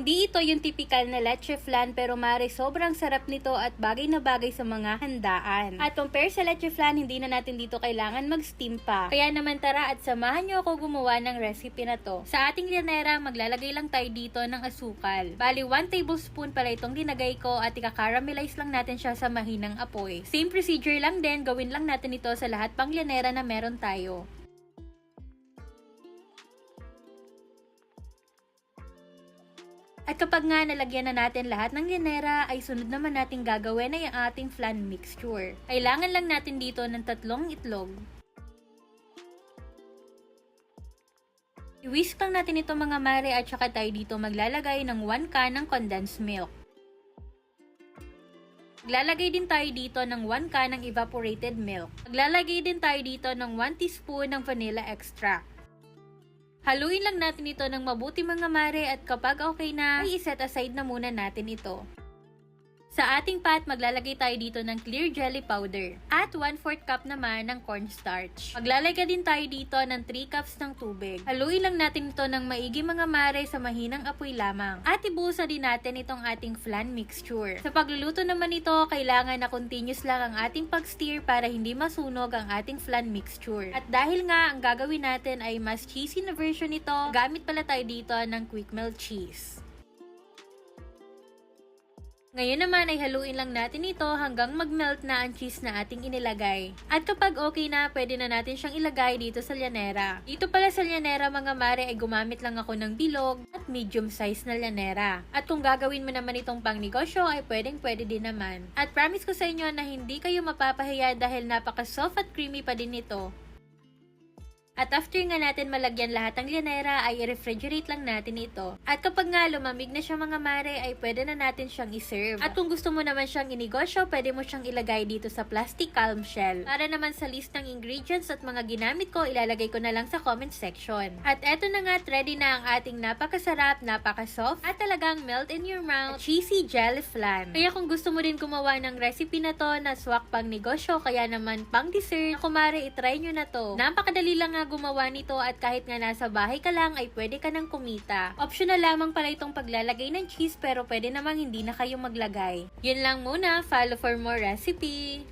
Hindi ito yung typical na leche flan pero mare sobrang sarap nito at bagay na bagay sa mga handaan. At compare sa leche flan, hindi na natin dito kailangan mag-steam pa. Kaya naman tara at samahan nyo ako gumawa ng recipe na to. Sa ating llanera, maglalagay lang tayo dito ng asukal. Bali 1 tablespoon pala itong linagay ko at ika-caramelize lang natin siya sa mahinang apoy. Same procedure lang din, gawin lang natin ito sa lahat pang llanera na meron tayo. At kapag nga nalagyan na natin lahat ng llanera, ay sunod naman natin gagawin ay ang ating flan mixture. Kailangan lang natin dito ng 3 itlog. I-whisk lang natin ito mga mare at saka tayo dito maglalagay ng 1 can ng condensed milk. Maglalagay din tayo dito ng 1 can ng evaporated milk. Maglalagay din tayo dito ng 1 teaspoon ng vanilla extract. Haluin lang natin ito ng mabuti mga mare at kapag okay na, ay iset aside na muna natin ito. Sa ating pot, maglalagay tayo dito ng clear jelly powder at 1/4 cup naman ng cornstarch. Maglalagay din tayo dito ng 3 cups ng tubig. Haluin lang natin ito ng maigi mga mare sa mahinang apoy lamang. At ibuhusan din natin itong ating flan mixture. Sa pagluluto naman ito, kailangan na continuous lang ang ating pag-stir para hindi masunog ang ating flan mixture. At dahil nga ang gagawin natin ay mas cheesy na version nito, gamit pala tayo dito ng quick melt cheese. Ngayon naman ay haluin lang natin ito hanggang mag-melt na ang cheese na ating inilagay. At kapag okay na, pwede na natin siyang ilagay dito sa llanera. Dito pala sa llanera mga mare ay gumamit lang ako ng bilog at medium size na llanera. At kung gagawin mo naman itong pang negosyo ay pwede din naman. At promise ko sa inyo na hindi kayo mapapahiya dahil napaka-soft at creamy pa din ito. At after nga natin malagyan lahat ng llanera ay i-refrigerate lang natin ito. At kapag nga lumamig na siya mga mare ay pwede na natin siyang iserve. At kung gusto mo naman siyang inegosyo, pwede mo siyang ilagay dito sa plastic calm shell. Para naman sa list ng ingredients at mga ginamit ko, ilalagay ko na lang sa comment section. At eto na nga, ready na ang ating napakasarap, napaka-soft at talagang melt in your mouth cheesy jelly flan. Kaya kung gusto mo din gumawa ng recipe na to na swak pang negosyo, kaya naman pang dessert, kumare itry nyo na to. Napakadali lang gumawa nito at kahit nga nasa bahay ka lang ay pwede ka nang kumita. Optional lamang pala itong paglalagay ng cheese pero pwede namang hindi na kayo maglagay. Yun lang muna, follow for more recipe!